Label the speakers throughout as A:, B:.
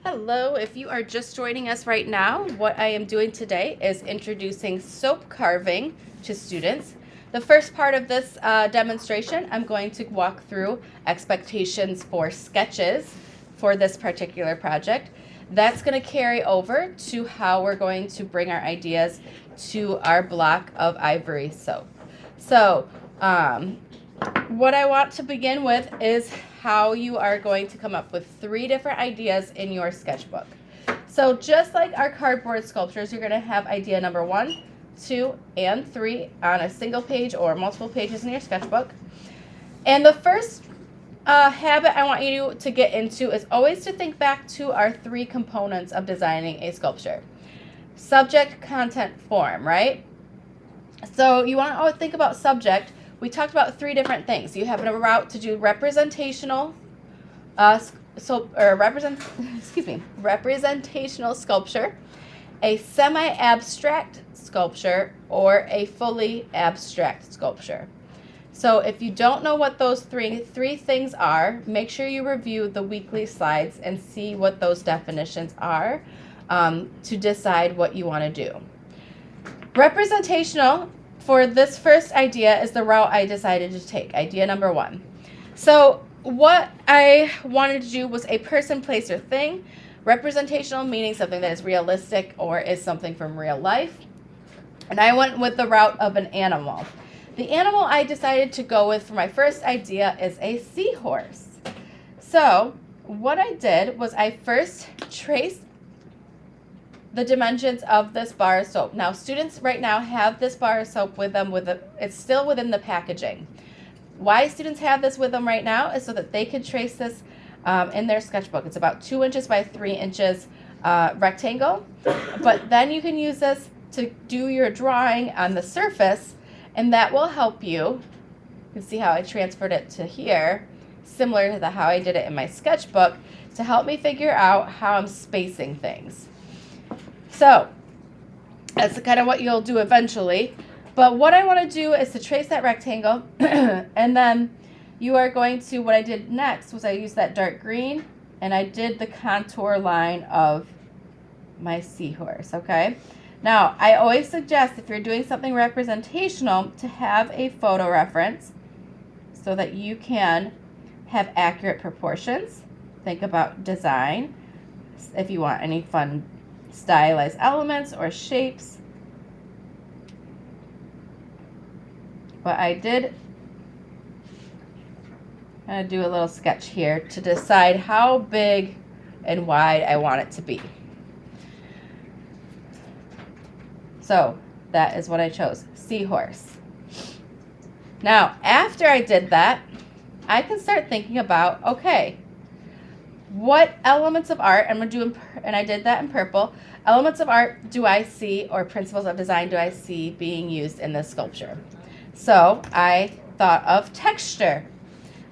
A: Hello, if you are just joining us right now, what I am doing today is introducing soap carving to students. The first part of this demonstration, I'm going to walk through expectations for sketches for this particular project. That's going to carry over to how we're going to bring our ideas to our block of ivory soap. So, what I want to begin with is how you are going to come up with 3 different ideas in your sketchbook. So just like our cardboard sculptures, you're going to have idea number 1, 2, and 3 on a single page or multiple pages in your sketchbook. And the first habit I want you to get into is always to think back to our 3 components of designing a sculpture. Subject, content, form, right? So you want to think about subject. We talked about 3 different things. You have a route to do representational, representational sculpture, a semi-abstract sculpture, or a fully abstract sculpture. So if you don't know what those three things are, make sure you review the weekly slides and see what those definitions are to decide what you want to do. Representational for this first idea is the route I decided to take, idea number 1. So what I wanted to do was a person, place, or thing. Representational meaning something that is realistic or is something from real life. And I went with the route of an animal. The animal I decided to go with for my first idea is a seahorse. So what I did was I first traced the dimensions of this bar of soap. Now, students right now have this bar of soap with them. It's still within the packaging. Why students have this with them right now is so that they can trace this in their sketchbook. It's about 2 inches by 3 inches rectangle. But then you can use this to do your drawing on the surface, and that will help you. You can see how I transferred it to here, similar to how I did it in my sketchbook, to help me figure out how I'm spacing things. So that's kind of what you'll do eventually. But what I want to do is to trace that rectangle, and then you are going to, what I did next was I used that dark green, and I did the contour line of my seahorse, okay? Now, I always suggest if you're doing something representational to have a photo reference so that you can have accurate proportions. Think about design, if you want any fun stylized elements or shapes. But I did kind of do a little sketch here to decide how big and wide I want it to be. So that is what I chose, seahorse. Now, after I did that, I can start thinking about, okay, what elements of art, and I did that in purple, elements of art do I see, or principles of design do I see being used in this sculpture? So I thought of texture.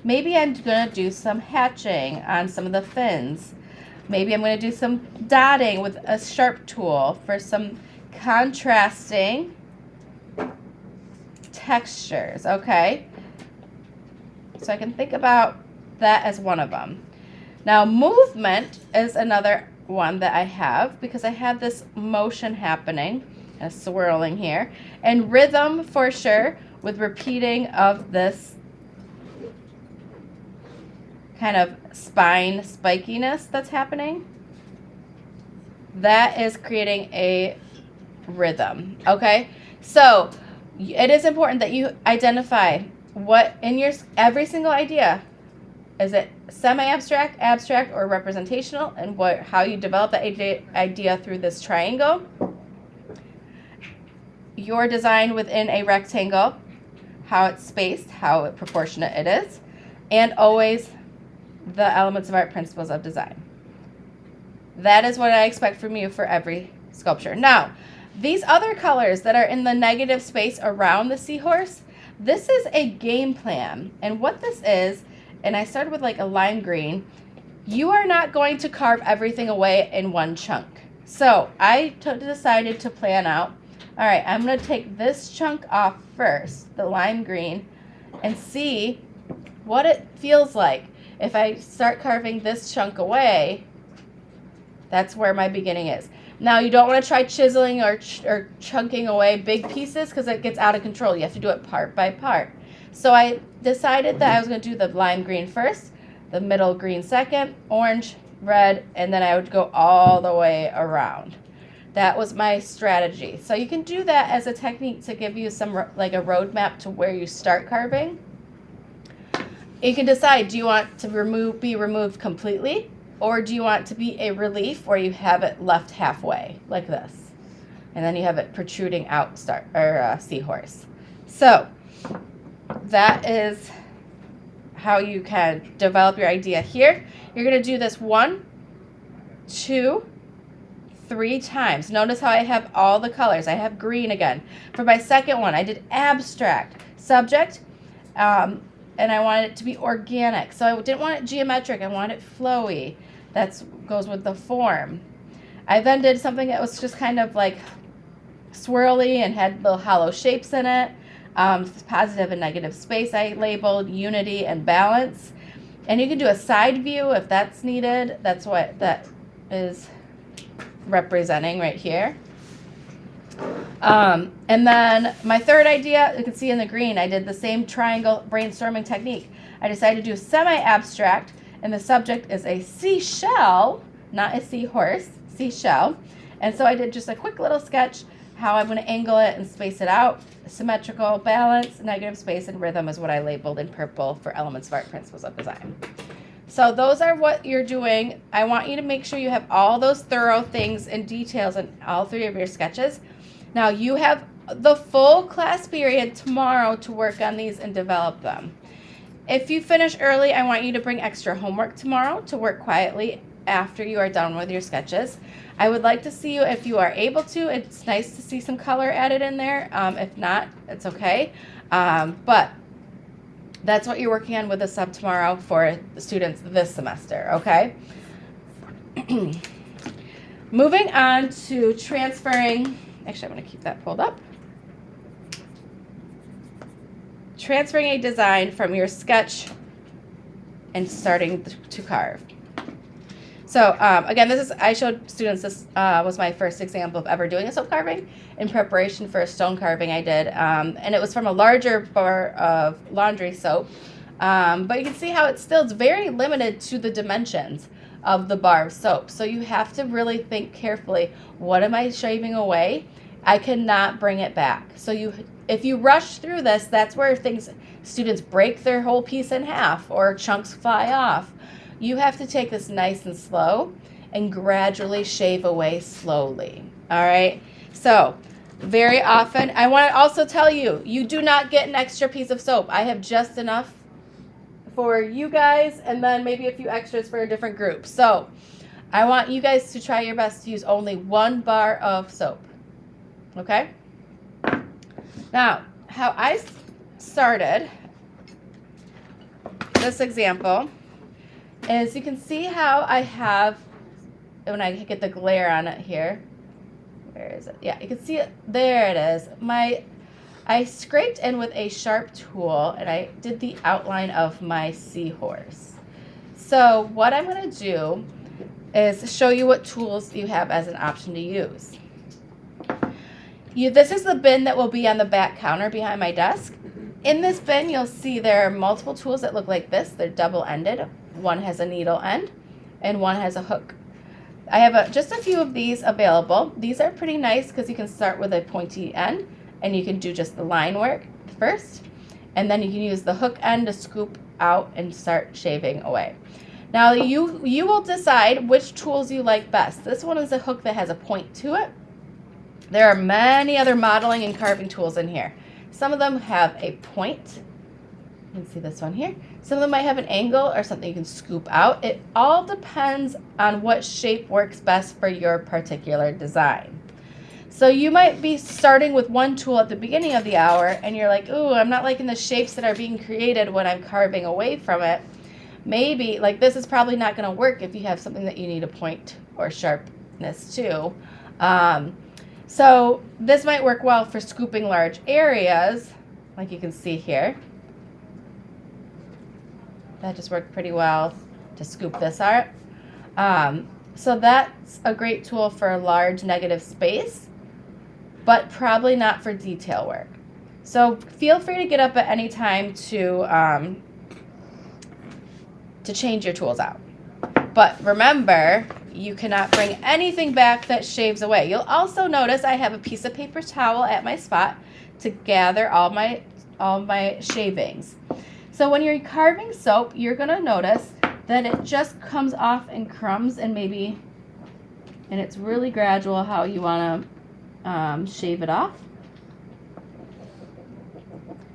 A: Maybe I'm going to do some hatching on some of the fins. Maybe I'm going to do some dotting with a sharp tool for some contrasting textures, okay? So I can think about that as one of them. Now, movement is another one that I have because I have this motion happening, a swirling here, and rhythm for sure with repeating of this kind of spine spikiness that's happening. That is creating a rhythm, okay? So it is important that you identify what in your every single idea. Is it semi-abstract, abstract, or representational, and how you develop that idea through this triangle? Your design within a rectangle, how it's spaced, how proportionate it is, and always the elements of art, principles of design. That is what I expect from you for every sculpture. Now, these other colors that are in the negative space around the seahorse, this is a game plan. And what this is, and I started with like a lime green, you are not going to carve everything away in one chunk. So I decided to plan out, all right, I'm going to take this chunk off first, the lime green, and see what it feels like if I start carving this chunk away That's where my beginning is. Now, you don't want to try chiseling or chunking away big pieces because it gets out of control. You have to do it part by part. So I decided that I was going to do the lime green first, the middle green second, orange, red, and then I would go all the way around. That was my strategy. So you can do that as a technique to give you some like a roadmap to where you start carving. You can decide, do you want to be removed completely, or do you want to be a relief where you have it left halfway like this, and then you have it protruding out, seahorse. So that is how you can develop your idea here. You're going to do this 1, 2, 3 times. Notice how I have all the colors. I have green again. For my second one, I did abstract subject, and I wanted it to be organic. So I didn't want it geometric. I wanted it flowy. That goes with the form. I then did something that was just kind of like swirly and had little hollow shapes in it. Positive and negative space I labeled, unity and balance. And you can do a side view if that's needed. That's what that is representing right here. And then my third idea, you can see in the green, I did the same triangle brainstorming technique. I decided to do semi-abstract, and the subject is a seashell, not a seahorse, seashell. And so I did just a quick little sketch how I'm going to angle it and space it out. Symmetrical, balance, negative space, and rhythm is what I labeled in purple for Elements of Art Principles of Design. So those are what you're doing. I want you to make sure you have all those thorough things and details in all 3 of your sketches. Now you have the full class period tomorrow to work on these and develop them. If you finish early, I want you to bring extra homework tomorrow to work quietly after you are done with your sketches. I would like to see you if you are able to. It's nice to see some color added in there. If not, it's okay. But that's what you're working on with the sub tomorrow for the students this semester, okay? Moving on to transferring, actually I'm going to keep that pulled up. Transferring a design from your sketch and starting to carve. So again, I showed students this was my first example of ever doing a soap carving in preparation for a stone carving I did. And it was from a larger bar of laundry soap. But you can see how it's very limited to the dimensions of the bar of soap. So you have to really think carefully, what am I shaving away? I cannot bring it back. So if you rush through this, that's where students break their whole piece in half or chunks fly off. You have to take this nice and slow and gradually shave away slowly. All right. So very often, I want to also tell you, you do not get an extra piece of soap. I have just enough for you guys and then maybe a few extras for a different group. So I want you guys to try your best to use only 1 bar of soap. Okay. Now, how I started this example is you can see how I have, when I get the glare on it here, where is it? Yeah, you can see it, there it is. I scraped in with a sharp tool and I did the outline of my seahorse. So what I'm going to do is show you what tools you have as an option to use. This is the bin that will be on the back counter behind my desk. In this bin, you'll see there are multiple tools that look like this. They're double-ended. One has a needle end and one has a hook. I have just a few of these available. These are pretty nice because you can start with a pointy end and you can do just the line work first. And then you can use the hook end to scoop out and start shaving away. Now you will decide which tools you like best. This one is a hook that has a point to it. There are many other modeling and carving tools in here. Some of them have a point. You can see this one here. Some of them might have an angle or something you can scoop out. It all depends on what shape works best for your particular design. So you might be starting with one tool at the beginning of the hour and you're like, ooh, I'm not liking the shapes that are being created when I'm carving away from it. Maybe, like this is probably not going to work if you have something that you need a point or sharpness to. So this might work well for scooping large areas, like you can see here. That just worked pretty well to scoop this out. So that's a great tool for a large negative space, but probably not for detail work. So feel free to get up at any time to change your tools out. But remember, you cannot bring anything back that shaves away. You'll also notice I have a piece of paper towel at my spot to gather all my shavings. So when you're carving soap, you're gonna notice that it just comes off in crumbs and it's really gradual how you wanna shave it off.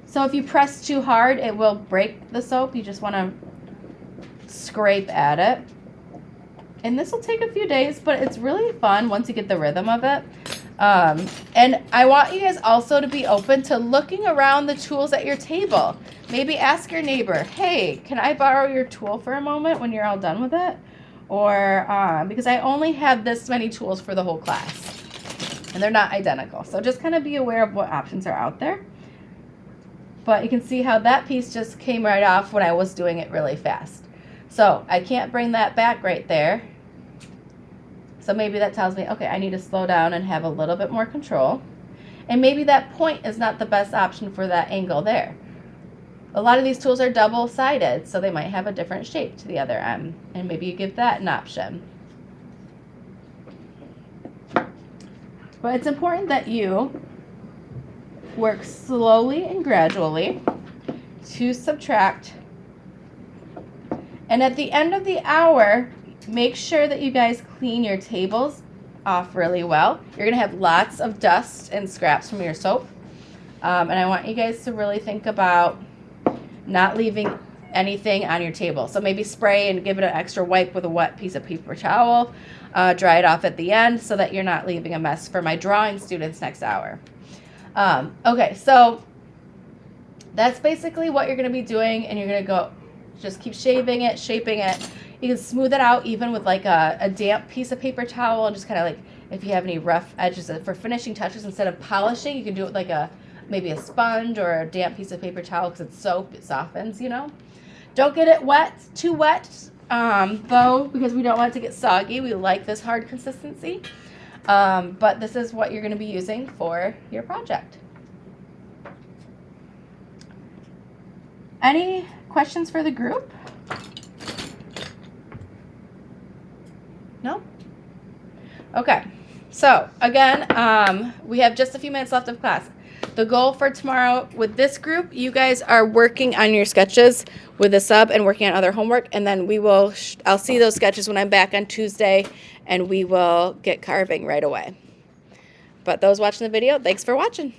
A: So if you press too hard, it will break the soap. You just wanna scrape at it. And this will take a few days, but it's really fun once you get the rhythm of it. And I want you guys also to be open to looking around the tools at your table. Maybe ask your neighbor, hey, can I borrow your tool for a moment when you're all done with it? Or, because I only have this many tools for the whole class. And they're not identical. So just kind of be aware of what options are out there. But you can see how that piece just came right off when I was doing it really fast. So I can't bring that back right there. So maybe that tells me, okay, I need to slow down and have a little bit more control. And maybe that point is not the best option for that angle there. A lot of these tools are double-sided, so they might have a different shape to the other end. And maybe you give that an option. But it's important that you work slowly and gradually to subtract. And at the end of the hour, make sure that you guys clean your tables off really well. You're going to have lots of dust and scraps from your soap. And I want you guys to really think about not leaving anything on your table. So maybe spray and give it an extra wipe with a wet piece of paper towel. Dry it off at the end so that you're not leaving a mess for my drawing students next hour. Okay, so that's basically what you're going to be doing, and you're going to go just keep shaving it, shaping it. You can smooth it out even with like a damp piece of paper towel, and just kind of like if you have any rough edges for finishing touches, instead of polishing, you can do it with like maybe a sponge or a damp piece of paper towel because it's soap, it softens, you know. Don't get it too wet, though, because we don't want it to get soggy. We like this hard consistency. But this is what you're going to be using for your project. Any questions for the group? No? Okay. So, again, we have just a few minutes left of class. The goal for tomorrow with this group, you guys are working on your sketches with a sub and working on other homework, and then I'll see those sketches when I'm back on Tuesday, and we will get carving right away. But those watching the video, thanks for watching.